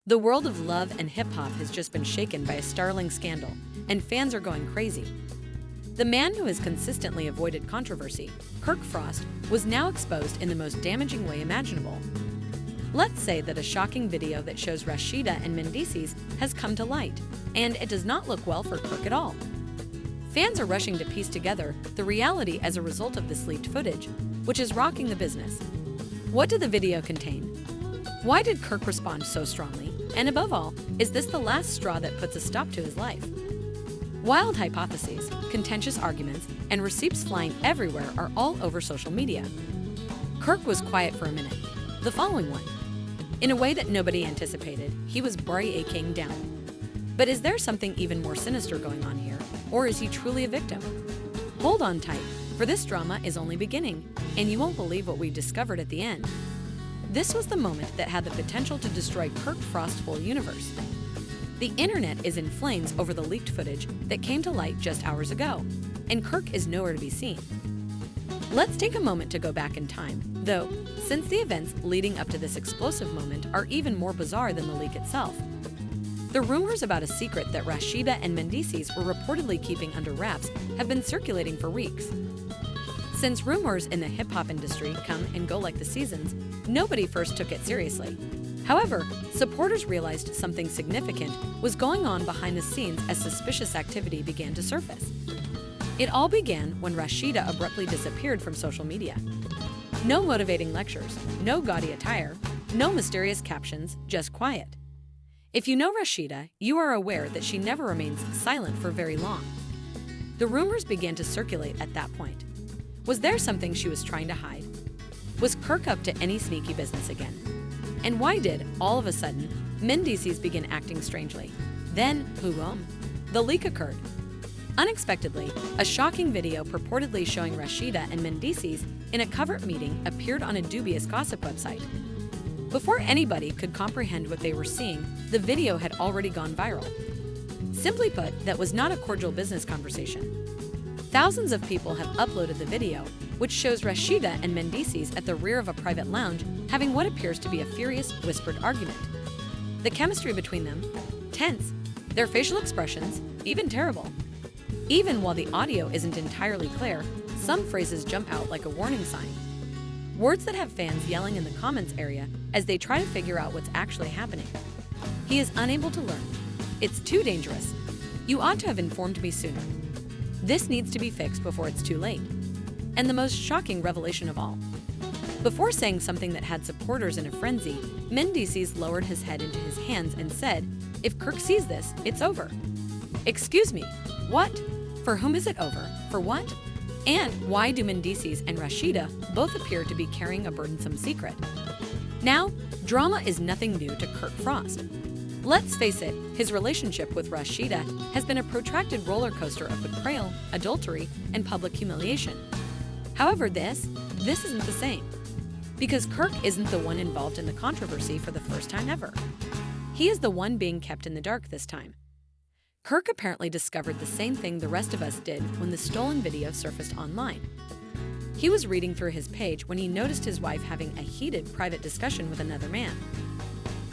The world of love and hip-hop has just been shaken by a startling scandal, and fans are going crazy. The man who has consistently avoided controversy, Kirk Frost, was now exposed in the most damaging way imaginable. Let's say that a shocking video that shows Rasheeda and Mendeecees has come to light, and it does not look well for Kirk at all. Fans are rushing to piece together the reality as a result of this leaked footage, which is rocking the business. What did the video contain? Why did Kirk respond so strongly? And above all, is this the last straw that puts a stop to his life? Wild hypotheses, contentious arguments, and receipts flying everywhere are all over social media. Kirk was quiet for a minute. The following one. In a way that nobody anticipated, he was breaking down. But is there something even more sinister going on here? Or is he truly a victim? Hold on tight, for this drama is only beginning, and you won't believe what we discovered at the end. This was the moment that had the potential to destroy Kirk Frost's whole universe. The internet is in flames over the leaked footage that came to light just hours ago, and Kirk is nowhere to be seen. Let's take a moment to go back in time, though, since the events leading up to this explosive moment are even more bizarre than the leak itself. The rumors about a secret that Rasheeda and Mendeecees were reportedly keeping under wraps have been circulating for weeks. Since rumors in the hip-hop industry come and go like the seasons, nobody first took it seriously. However, supporters realized something significant was going on behind the scenes as suspicious activity began to surface. It all began when Rasheeda abruptly disappeared from social media. No motivating lectures, no gaudy attire, no mysterious captions, just quiet. If you know Rasheeda, you are aware that she never remains silent for very long. The rumors began to circulate at that point. Was there something she was trying to hide? Was Kirk up to any sneaky business again? And why did, all of a sudden, Mendeecees begin acting strangely? Then, boom, the leak occurred. Unexpectedly, a shocking video purportedly showing Rasheeda and Mendeecees in a covert meeting appeared on a dubious gossip website. Before anybody could comprehend what they were seeing, the video had already gone viral. Simply put, that was not a cordial business conversation. Thousands of people have uploaded the video, which shows Rasheeda and Mendeecees at the rear of a private lounge having what appears to be a furious, whispered argument. The chemistry between them, tense, their facial expressions, even terrible. Even while the audio isn't entirely clear, some phrases jump out like a warning sign. Words that have fans yelling in the comments area as they try to figure out what's actually happening. He is unable to learn. It's too dangerous. You ought to have informed me sooner. This needs to be fixed before it's too late. And the most shocking revelation of all. Before saying something that had supporters in a frenzy, Mendeecees lowered his head into his hands and said, "If Kirk sees this, it's over." Excuse me, what? For whom is it over? For what? And why do Mendeecees and Rasheeda both appear to be carrying a burdensome secret? Now, drama is nothing new to Kirk Frost. Let's face it, his relationship with Rasheeda has been a protracted roller coaster of betrayal, adultery, and public humiliation. However, this isn't the same. Because Kirk isn't the one involved in the controversy for the first time ever. He is the one being kept in the dark this time. Kirk apparently discovered the same thing the rest of us did when the stolen video surfaced online. He was reading through his page when he noticed his wife having a heated private discussion with another man.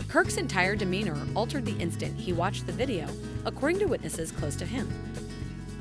Kirk's entire demeanor altered the instant he watched the video, according to witnesses close to him.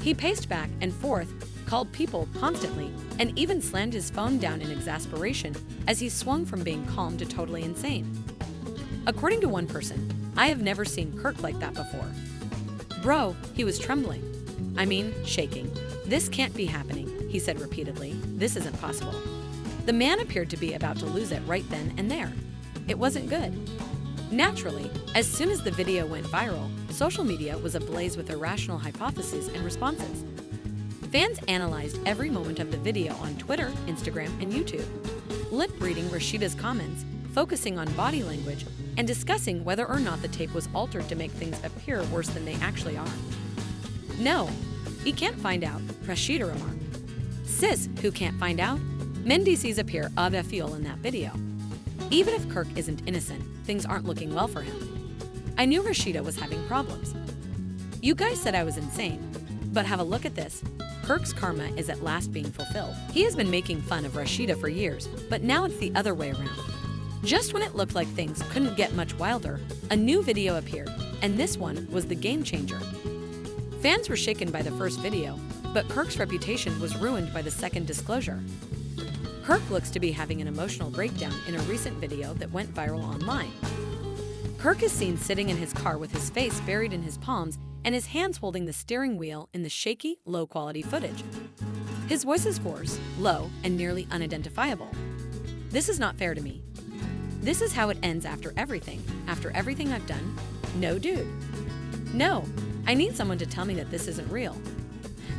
He paced back and forth, called people constantly, and even slammed his phone down in exasperation as he swung from being calm to totally insane. According to one person, "I have never seen Kirk like that before. Bro, he was trembling. I mean, shaking. This can't be happening," he said repeatedly. "This isn't possible." The man appeared to be about to lose it right then and there. It wasn't good. Naturally, as soon as the video went viral, social media was ablaze with irrational hypotheses and responses. Fans analyzed every moment of the video on Twitter, Instagram, and YouTube, lip-reading Rasheeda's comments, focusing on body language, and discussing whether or not the tape was altered to make things appear worse than they actually are. "No, he can't find out," Rasheeda remarked. "Sis, who can't find out? Mendeecees appear a fuel in that video. Even if Kirk isn't innocent, things aren't looking well for him. I knew Rasheeda was having problems. You guys said I was insane, but have a look at this. Kirk's karma is at last being fulfilled. He has been making fun of Rasheeda for years, but now it's the other way around. Just when it looked like things couldn't get much wilder, a new video appeared, and this one was the game changer. Fans were shaken by the first video, but Kirk's reputation was ruined by the second disclosure. Kirk looks to be having an emotional breakdown in a recent video that went viral online. Kirk is seen sitting in his car with his face buried in his palms and his hands holding the steering wheel in the shaky, low-quality footage. His voice is hoarse, low, and nearly unidentifiable. "This is not fair to me. This is how it ends after everything I've done? No, dude. No, I need someone to tell me that this isn't real."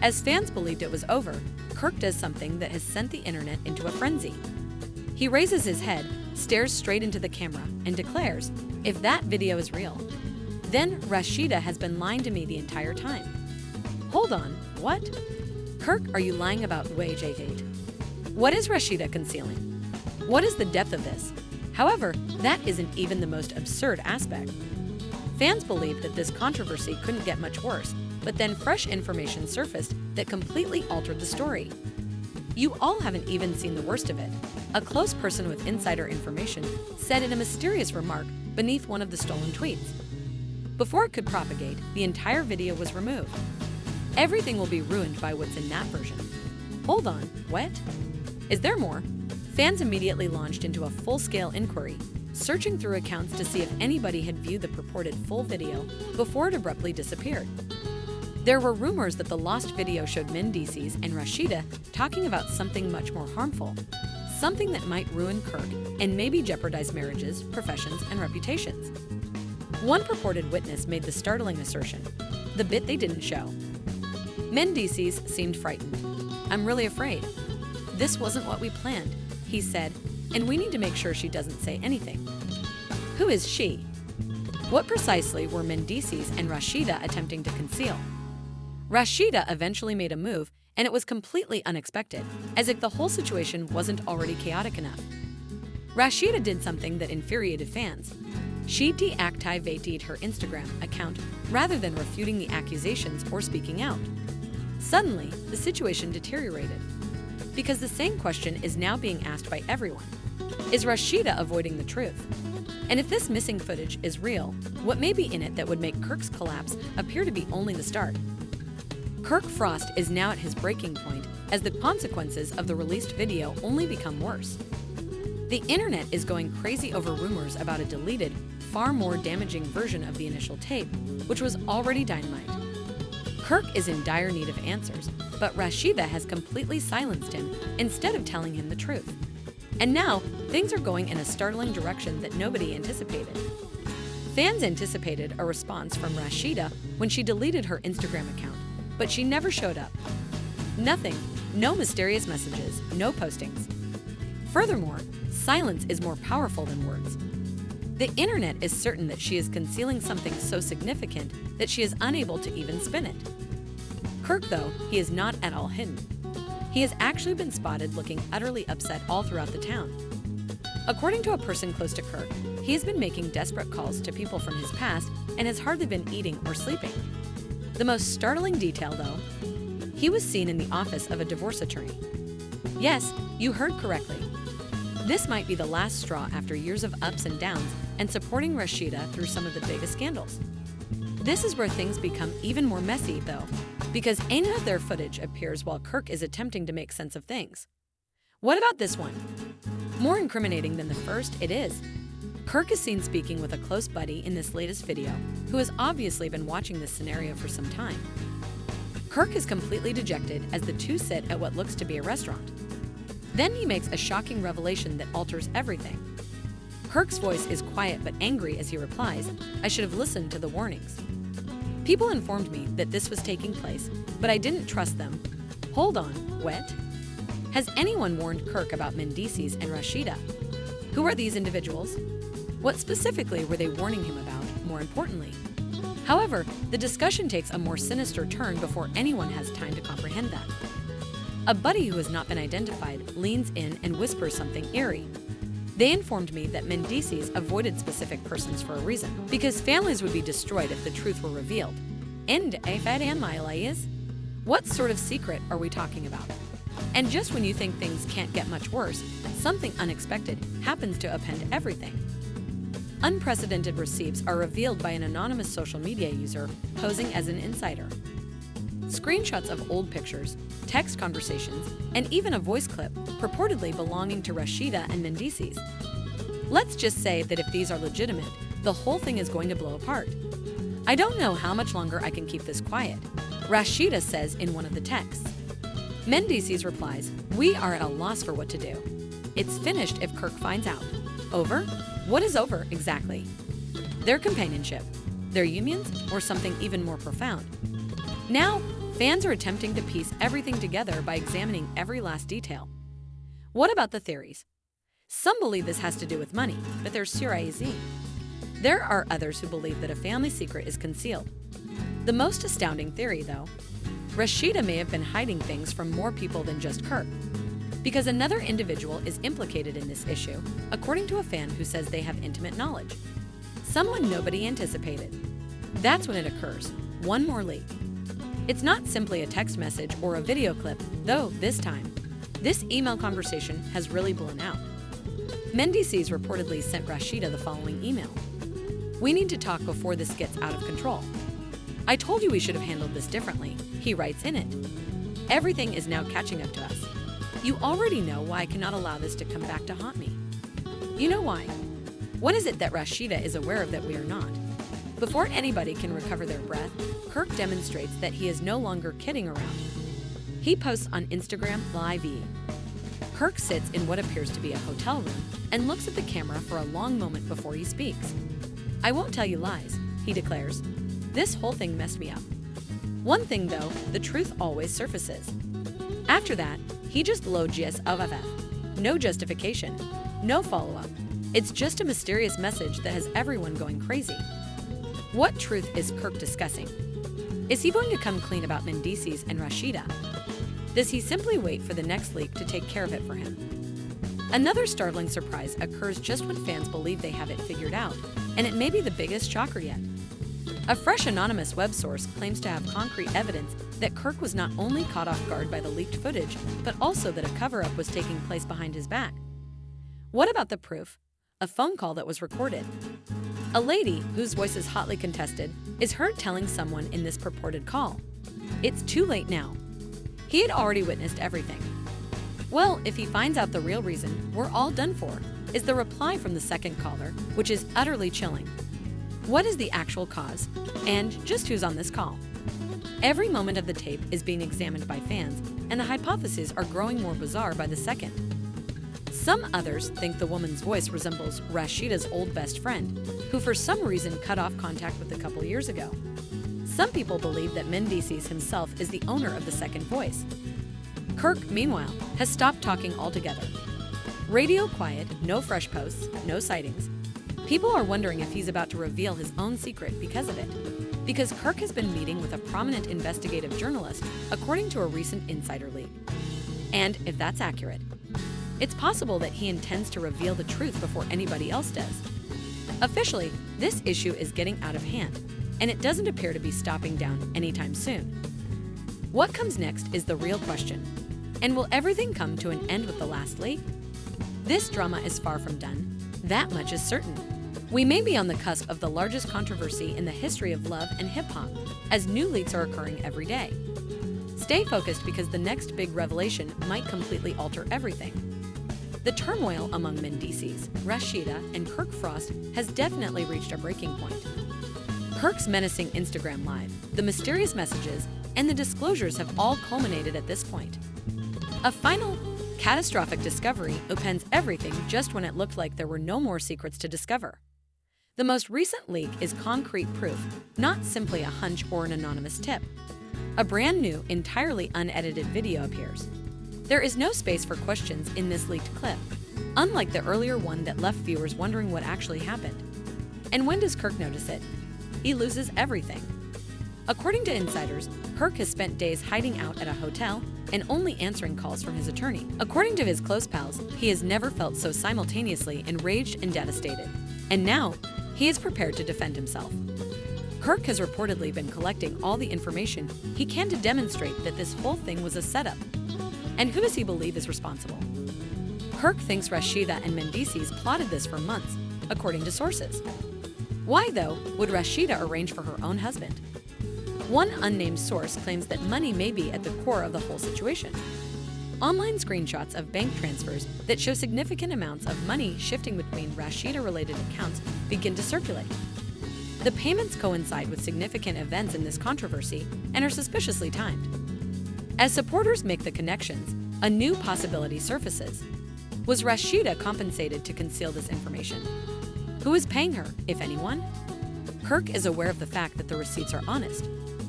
As fans believed it was over, Kirk does something that has sent the internet into a frenzy. He raises his head, stares straight into the camera, and declares, "If that video is real, then Rasheeda has been lying to me the entire time." Hold on, what? Kirk, are you lying about wage date? What is Rasheeda concealing? What is the depth of this? However, that isn't even the most absurd aspect. Fans believed that this controversy couldn't get much worse, but then fresh information surfaced that completely altered the story. You all haven't even seen the worst of it. A close person with insider information said in a mysterious remark beneath one of the stolen tweets. Before it could propagate, the entire video was removed. Everything will be ruined by what's in that version. Hold on, what? Is there more? Fans immediately launched into a full-scale inquiry, searching through accounts to see if anybody had viewed the purported full video before it abruptly disappeared. There were rumors that the lost video showed Mendeecees and Rasheeda talking about something much more harmful, something that might ruin Kirk and maybe jeopardize marriages, professions, and reputations. One purported witness made the startling assertion, the bit they didn't show. Mendeecees seemed frightened. "I'm really afraid. This wasn't what we planned," he said, "and we need to make sure she doesn't say anything." Who is she? What precisely were Mendeecees and Rasheeda attempting to conceal? Rasheeda eventually made a move, and it was completely unexpected, as if the whole situation wasn't already chaotic enough. Rasheeda did something that infuriated fans. She deactivated her Instagram account rather than refuting the accusations or speaking out. Suddenly, the situation deteriorated, because the same question is now being asked by everyone. Is Rasheeda avoiding the truth? And if this missing footage is real, what may be in it that would make Kirk's collapse appear to be only the start? Kirk Frost is now at his breaking point as the consequences of the released video only become worse. The internet is going crazy over rumors about a deleted, far more damaging version of the initial tape, which was already dynamite. Kirk is in dire need of answers, but Rasheeda has completely silenced him instead of telling him the truth. And now, things are going in a startling direction that nobody anticipated. Fans anticipated a response from Rasheeda when she deleted her Instagram account, but she never showed up. Nothing, no mysterious messages, no postings. Furthermore, silence is more powerful than words. The internet is certain that she is concealing something so significant that she is unable to even spin it. Kirk, though, he is not at all hidden. He has actually been spotted looking utterly upset all throughout the town. According to a person close to Kirk, he has been making desperate calls to people from his past and has hardly been eating or sleeping. The most startling detail, though, he was seen in the office of a divorce attorney. Yes, you heard correctly. This might be the last straw after years of ups and downs and supporting Rasheeda through some of the biggest scandals. This is where things become even more messy, though, because any of their footage appears while Kirk is attempting to make sense of things. What about this one? More incriminating than the first, it is. Kirk is seen speaking with a close buddy in this latest video, who has obviously been watching this scenario for some time. Kirk is completely dejected as the two sit at what looks to be a restaurant. Then he makes a shocking revelation that alters everything. Kirk's voice is quiet but angry as he replies, "I should have listened to the warnings. People informed me that this was taking place, but I didn't trust them." Hold on, what? Has anyone warned Kirk about Mendeecees and Rasheeda? Who are these individuals? What specifically were they warning him about, more importantly? However, the discussion takes a more sinister turn before anyone has time to comprehend that. A buddy who has not been identified leans in and whispers something eerie. They informed me that Mendeecees avoided specific persons for a reason, because families would be destroyed if the truth were revealed. And what sort of secret are we talking about? And just when you think things can't get much worse, something unexpected happens to upend everything. Unprecedented receipts are revealed by an anonymous social media user posing as an insider. Screenshots of old pictures, text conversations, and even a voice clip purportedly belonging to Rasheeda and Mendeecees. Let's just say that if these are legitimate, the whole thing is going to blow apart. I don't know how much longer I can keep this quiet, Rasheeda says in one of the texts. Mendeecees replies, "We are at a loss for what to do. It's finished if Kirk finds out. Over? What is over, exactly? Their companionship, their unions, or something even more profound?" Now, fans are attempting to piece everything together by examining every last detail. What about the theories? Some believe this has to do with money, but they're surprising. There are others who believe that a family secret is concealed. The most astounding theory, though, Rasheeda may have been hiding things from more people than just Kirk, because another individual is implicated in this issue, according to a fan who says they have intimate knowledge. Someone nobody anticipated. That's when it occurs. One more leak. It's not simply a text message or a video clip, though this time. This email conversation has really blown out. Mendeecees reportedly sent Rasheeda the following email. "We need to talk before this gets out of control. I told you we should have handled this differently," he writes in it. "Everything is now catching up to us. You already know why I cannot allow this to come back to haunt me. You know why. What is it that Rasheeda is aware of that we are not?" Before anybody can recover their breath, Kirk demonstrates that he is no longer kidding around. He posts on Instagram Live. Kirk sits in what appears to be a hotel room and looks at the camera for a long moment before he speaks. "I won't tell you lies," he declares. "This whole thing messed me up. One thing though, the truth always surfaces." After that, he just loads of no justification, no follow-up. It's just a mysterious message that has everyone going crazy. What truth is Kirk discussing? Is he going to come clean about Mendeecees and Rasheeda? Does he simply wait for the next leak to take care of it for him? Another startling surprise occurs just when fans believe they have it figured out, and it may be the biggest shocker yet. A fresh anonymous web source claims to have concrete evidence that Kirk was not only caught off guard by the leaked footage, but also that a cover-up was taking place behind his back. What about the proof? A phone call that was recorded. A lady, whose voice is hotly contested, is heard telling someone in this purported call, "It's too late now." He had already witnessed everything. "Well, if he finds out the real reason, we're all done for," is the reply from the second caller, which is utterly chilling. What is the actual cause? And just who's on this call? Every moment of the tape is being examined by fans, and the hypotheses are growing more bizarre by the second. Some others think the woman's voice resembles Rasheeda's old best friend, who for some reason cut off contact with the couple years ago. Some people believe that Mendeecees himself is the owner of the second voice. Kirk, meanwhile, has stopped talking altogether. Radio quiet, no fresh posts, no sightings. People are wondering if he's about to reveal his own secret because of it. Because Kirk has been meeting with a prominent investigative journalist, according to a recent insider leak. And if that's accurate, it's possible that he intends to reveal the truth before anybody else does. Officially, this issue is getting out of hand, and it doesn't appear to be stopping down anytime soon. What comes next is the real question. And will everything come to an end with the last leak? This drama is far from done. That much is certain. We may be on the cusp of the largest controversy in the history of love and hip-hop, as new leaks are occurring every day. Stay focused because the next big revelation might completely alter everything. The turmoil among Mendeecees, Rasheeda, and Kirk Frost has definitely reached a breaking point. Kirk's menacing Instagram Live, the mysterious messages, and the disclosures have all culminated at this point. A final, catastrophic discovery upends everything just when it looked like there were no more secrets to discover. The most recent leak is concrete proof, not simply a hunch or an anonymous tip. A brand new, entirely unedited video appears. There is no space for questions in this leaked clip, unlike the earlier one that left viewers wondering what actually happened. And when does Kirk notice it? He loses everything. According to insiders, Kirk has spent days hiding out at a hotel and only answering calls from his attorney. According to his close pals, he has never felt so simultaneously enraged and devastated. And now, he is prepared to defend himself. Kirk has reportedly been collecting all the information he can to demonstrate that this whole thing was a setup. And who does he believe is responsible? Kirk thinks Rasheeda and Mendeecees plotted this for months, according to sources. Why, though, would Rasheeda arrange for her own husband? One unnamed source claims that money may be at the core of the whole situation. Online screenshots of bank transfers that show significant amounts of money shifting between Rasheeda-related accounts begin to circulate. The payments coincide with significant events in this controversy and are suspiciously timed. As supporters make the connections, a new possibility surfaces. Was Rasheeda compensated to conceal this information? Who is paying her, if anyone? Kirk is aware of the fact that the receipts are honest.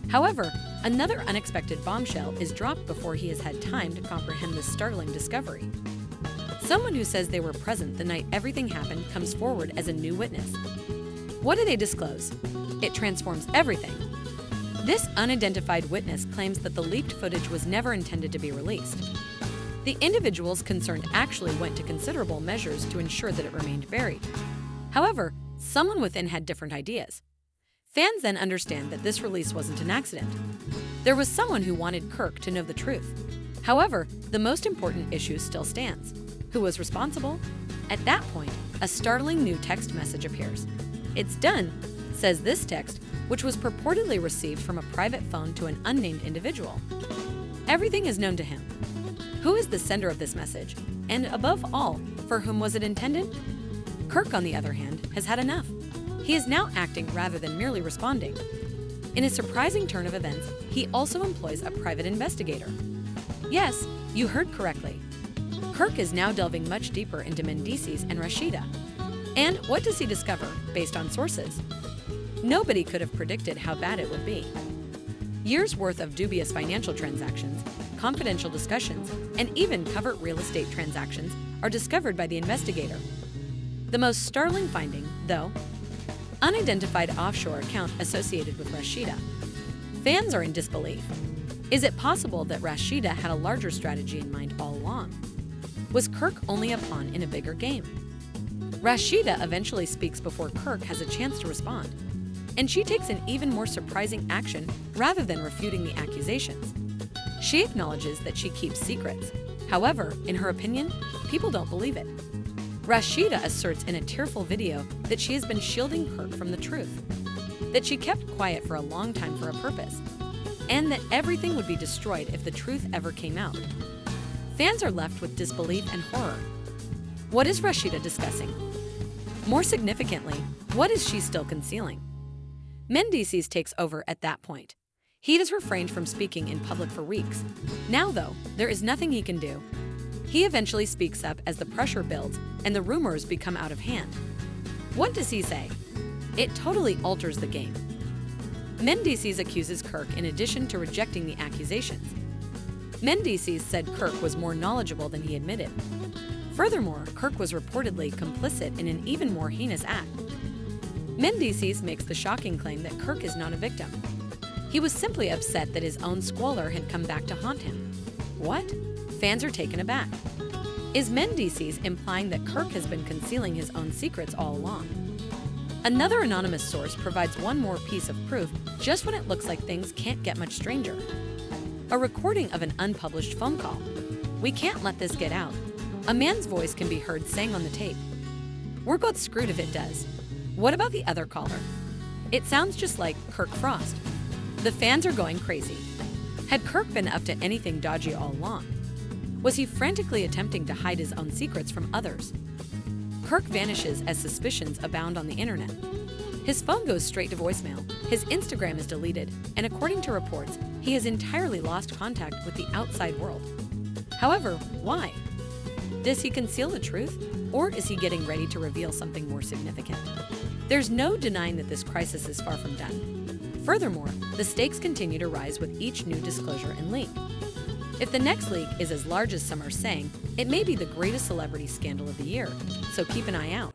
However, another unexpected bombshell is dropped before he has had time to comprehend this startling discovery. Someone who says they were present the night everything happened comes forward as a new witness. What do they disclose? It transforms everything. This unidentified witness claims that the leaked footage was never intended to be released. The individuals concerned actually went to considerable measures to ensure that it remained buried. However, someone within had different ideas. Fans then understand that this release wasn't an accident. There was someone who wanted Kirk to know the truth. However, the most important issue still stands. Who was responsible? At that point, a startling new text message appears. "It's done," says this text, which was purportedly received from a private phone to an unnamed individual. Everything is known to him. Who is the sender of this message? And above all, for whom was it intended? Kirk, on the other hand, has had enough. He is now acting rather than merely responding. In a surprising turn of events, he also employs a private investigator. Yes, you heard correctly. Kirk is now delving much deeper into Mendeecees and Rasheeda. And what does he discover, based on sources? Nobody could have predicted how bad it would be. Years' worth of dubious financial transactions, confidential discussions, and even covert real estate transactions are discovered by the investigator. The most startling finding, though, unidentified offshore account associated with Rasheeda. Fans are in disbelief. Is it possible that Rasheeda had a larger strategy in mind all along? Was Kirk only a pawn in a bigger game? Rasheeda eventually speaks before Kirk has a chance to respond, and she takes an even more surprising action rather than refuting the accusations. She acknowledges that she keeps secrets. However, in her opinion, people don't believe it. Rasheeda asserts in a tearful video that she has been shielding Kirk from the truth, that she kept quiet for a long time for a purpose, and that everything would be destroyed if the truth ever came out. Fans are left with disbelief and horror. What is Rasheeda discussing? More significantly, what is she still concealing? Mendeecees takes over at that point. He has refrained from speaking in public for weeks. Now, though, there is nothing he can do. He eventually speaks up as the pressure builds and the rumors become out of hand. What does he say? It totally alters the game. Mendeecees accuses Kirk in addition to rejecting the accusations. Mendeecees said Kirk was more knowledgeable than he admitted. Furthermore, Kirk was reportedly complicit in an even more heinous act. Mendeecees makes the shocking claim that Kirk is not a victim. He was simply upset that his own squalor had come back to haunt him. What? Fans are taken aback. Is Mendeecees implying that Kirk has been concealing his own secrets all along? Another anonymous source provides one more piece of proof just when it looks like things can't get much stranger. A recording of an unpublished phone call. "We can't let this get out." A man's voice can be heard saying on the tape. "We're both screwed if it does." What about the other caller? It sounds just like Kirk Frost. The fans are going crazy. Had Kirk been up to anything dodgy all along? Was he frantically attempting to hide his own secrets from others? Kirk vanishes as suspicions abound on the internet. His phone goes straight to voicemail, his Instagram is deleted, and according to reports, he has entirely lost contact with the outside world. However, why? Does he conceal the truth, or is he getting ready to reveal something more significant? There's no denying that this crisis is far from done. Furthermore, the stakes continue to rise with each new disclosure and leak. If the next leak is as large as some are saying, it may be the greatest celebrity scandal of the year, so keep an eye out.